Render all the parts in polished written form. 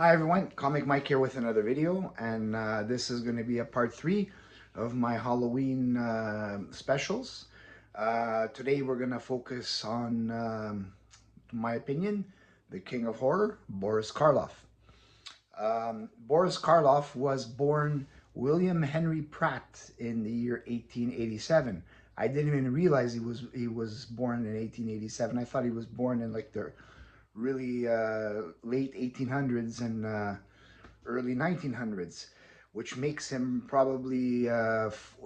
Hi everyone, Comic Mike here with another video, and this is going to be a part 3 of my Halloween specials. Today we're going to focus on, in my opinion, the king of horror, Boris Karloff. Boris Karloff was born William Henry Pratt in the year 1887. I didn't even realize he was born in 1887. I thought he was born in like the really late 1800s and early 1900s, which makes him probably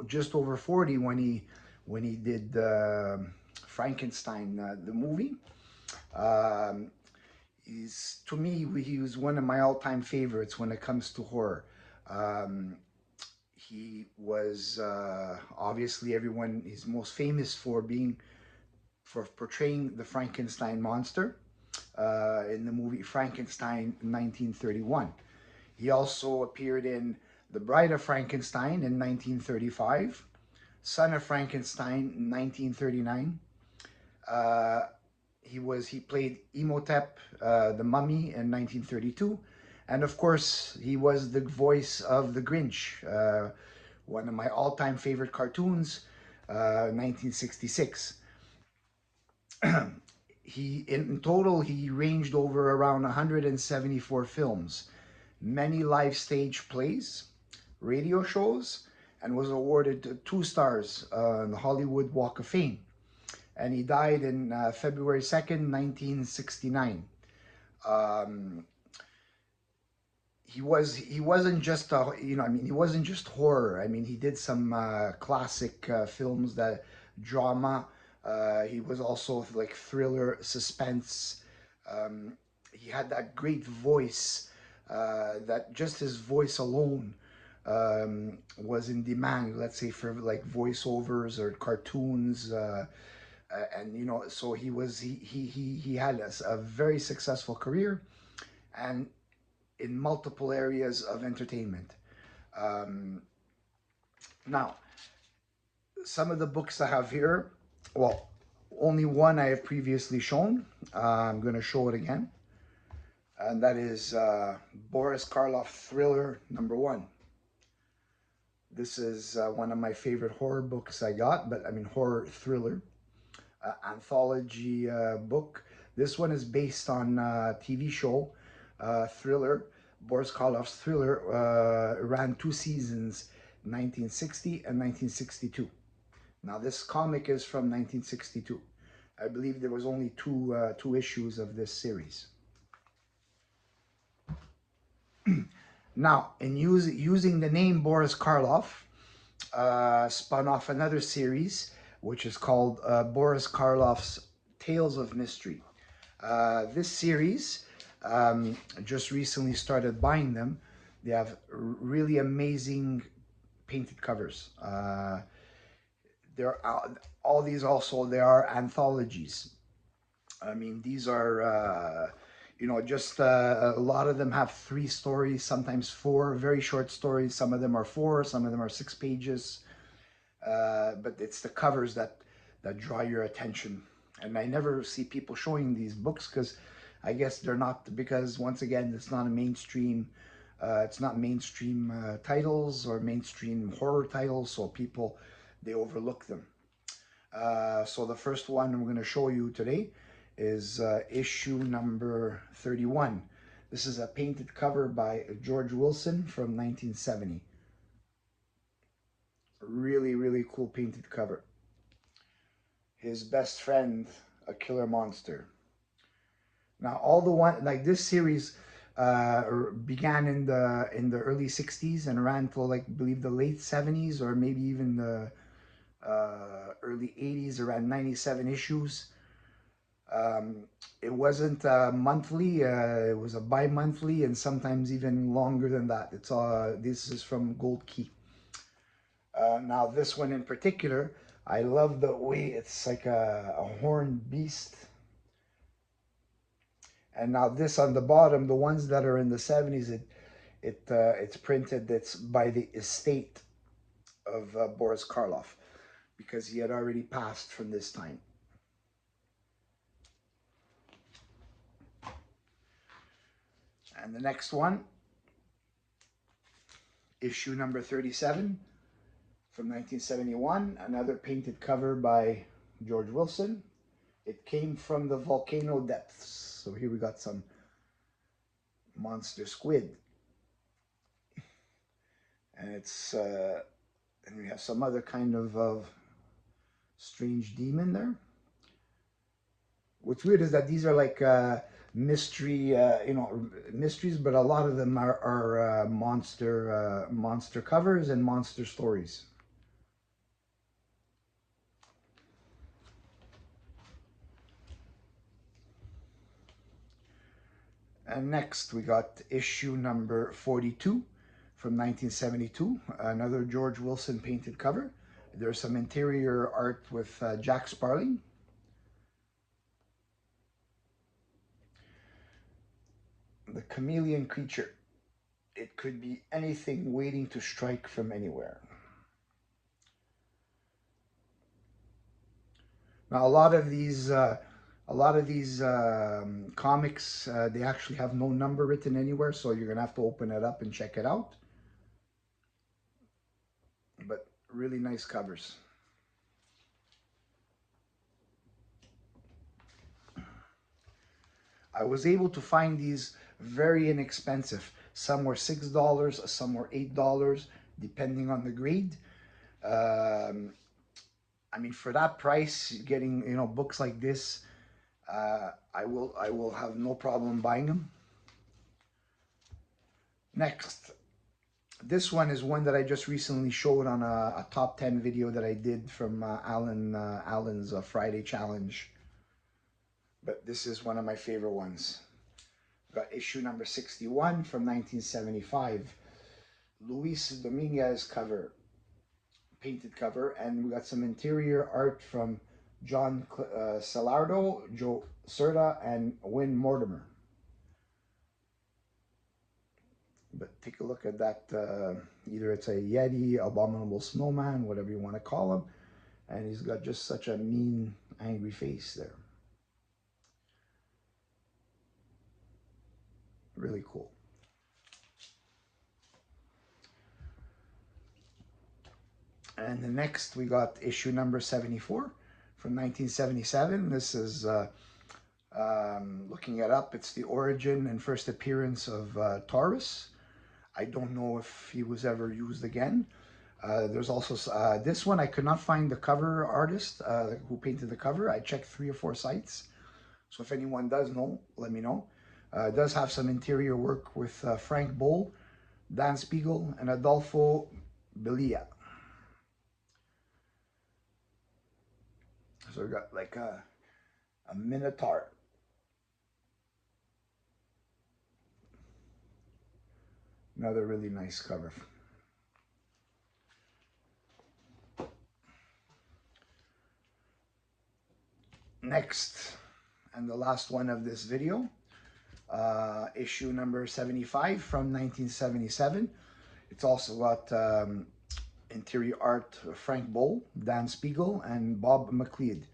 just over 40 when he did Frankenstein, the movie. Um, he's to me he was one of my all-time favorites when it comes to horror. Um, he was obviously everyone is most famous for portraying the Frankenstein monster in the movie Frankenstein 1931. He also appeared in The Bride of Frankenstein in 1935, Son of Frankenstein in 1939. Uh, he played Imhotep, the Mummy, in 1932, and of course he was the voice of the Grinch, one of my all-time favorite cartoons, 1966. He in total he ranged over around 174 films, many live stage plays, radio shows, and was awarded 2 stars on the Hollywood Walk of Fame. And he died in February 2nd, 1969. Um, he wasn't just he wasn't just horror. I mean, he did some classic films, that drama. He was also like thriller, suspense. He had that great voice, that just his voice alone was in demand, let's say, for like voiceovers or cartoons. And so he had a very successful career, and in multiple areas of entertainment. Um, Now, some of the books I have here, well, only one I have previously shown. I'm going to show it again. And that is Boris Karloff Thriller #1. This is one of my favorite horror books I got, but I mean horror thriller, anthology book. This one is based on TV show Thriller. Boris Karloff's Thriller ran 2 seasons, 1960 and 1962. Now this comic is from 1962. I believe there was only two issues of this series. Now, in using the name Boris Karloff, spun off another series, which is called Boris Karloff's Tales of Mystery. This series, just recently started buying them. They have really amazing painted covers. There are all these also. There are anthologies. I mean, these are just a lot of them have 3 stories, sometimes 4 very short stories. Some of them are 4, some of them are 6 pages. But it's the covers that draw your attention. And I never see people showing these books because I guess they're not, because once again, it's not a mainstream. It's not mainstream titles or mainstream horror titles, so people, they overlook them. So the first one I'm going to show you today is issue number 31. This is a painted cover by George Wilson from 1970. Really, really cool painted cover. His best friend, a killer monster. Now, all the one like this series began in the early 60s and ran till, like, I believe the late 70s, or maybe even the early 80s, around 97 issues. It wasn't monthly, it was a bi-monthly, and sometimes even longer than that. This is from Gold Key. Now this one in particular, I love the way it's like a horned beast. And now this on the bottom, the ones that are in the 70s, it's printed, it's by the estate of Boris Karloff, because he had already passed from this time. And the next one, issue number 37 from 1971, another painted cover by George Wilson. It came from the volcano depths. So here we got some monster squid. And it's, and we have some other kind of strange demon there. What's weird is that these are like mystery, mysteries, but a lot of them are monster covers and monster stories. And next we got issue number 42 from 1972, another George Wilson painted cover. There's some interior art with Jack Sparling. The chameleon creature. It could be anything waiting to strike from anywhere. Now, a lot of these comics, they actually have no number written anywhere, so you're gonna have to open it up and check it out. But really nice covers. I was able to find these very inexpensive. Some were $6, some were $8, depending on the grade. I mean, for that price, getting books like this, I will have no problem buying them. Next, this one is one that I just recently showed on a top 10 video that I did from Alan's Friday challenge. But this is one of my favorite ones. Got issue number 61 from 1975. Luis Dominguez cover, painted cover, and we got some interior art from John Celardo, Joe Serta, and Win Mortimer. But take a look at that. Either it's a Yeti, abominable snowman, whatever you want to call him. And he's got just such a mean, angry face there. Really cool. And the next we got issue number 74 from 1977. This is, looking it up, it's the origin and first appearance of Taurus. I don't know if he was ever used again. There's also this one. I could not find the cover artist who painted the cover. I checked 3 or 4 sites. So if anyone does know, let me know. It does have some interior work with Frank Boll, Dan Spiegel, and Adolfo Belia. So we got like a minotaur. Another really nice cover. Next, and the last one of this video, issue number 75 from 1977. It's also got interior art Frank Boll, Dan Spiegel, and Bob McLeod.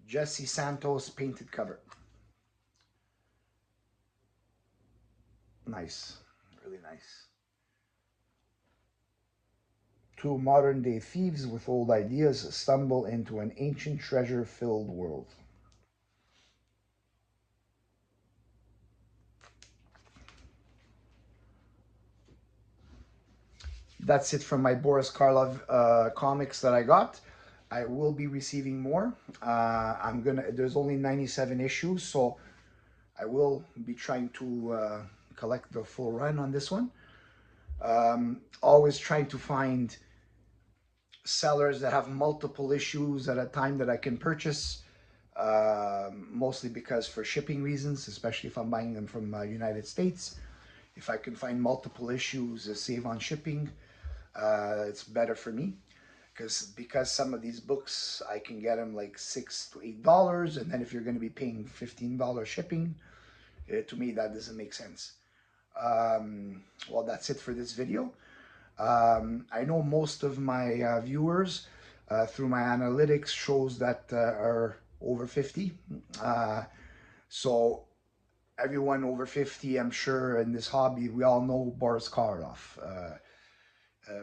Jesse Santos painted cover. Nice, really nice. 2 modern-day thieves with old ideas stumble into an ancient treasure-filled world. That's it from my Boris Karloff comics that I got. I will be receiving more. There's only 97 issues, so I will be trying to collect the full run on this one. Always trying to find sellers that have multiple issues at a time that I can purchase, mostly because for shipping reasons, especially if I'm buying them from United States. If I can find multiple issues, save on shipping, it's better for me. Because some of these books, I can get them like $6 to $8, and then if you're going to be paying $15 shipping, to me that doesn't make sense. Well, that's it for this video. I know most of my viewers through my analytics shows that are over 50. So everyone over 50, I'm sure, in this hobby, we all know Boris Karloff.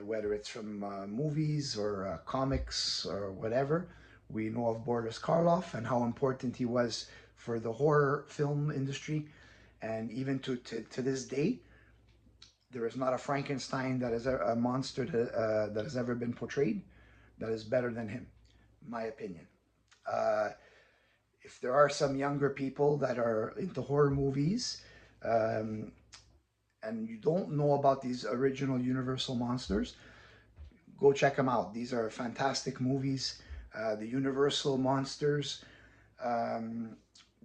Whether it's from movies or comics or whatever, we know of Boris Karloff and how important he was for the horror film industry. And even to this day, there is not a Frankenstein that is a monster that has ever been portrayed that is better than him, my opinion. Uh, if there are some younger people that are into horror movies, um, and you don't know about these original Universal monsters, go check them out. These are fantastic movies. The Universal monsters. Um,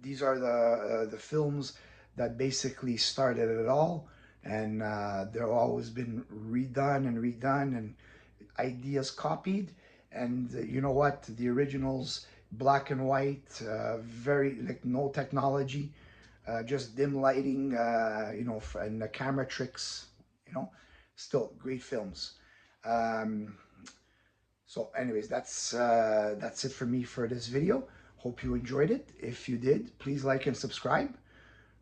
these are the films that basically started it all, and they've always been redone and redone, and ideas copied. And you know what? The originals, black and white, very like no technology, just dim lighting, and the camera tricks, you know, still great films. Um, so anyways, that's it for me for this video. Hope you enjoyed it. If you did, please like and subscribe.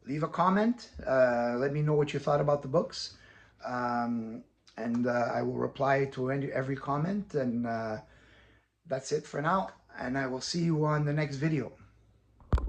Leave a comment. Let me know what you thought about the books. And I will reply to every comment. And that's it for now. And I will see you on the next video.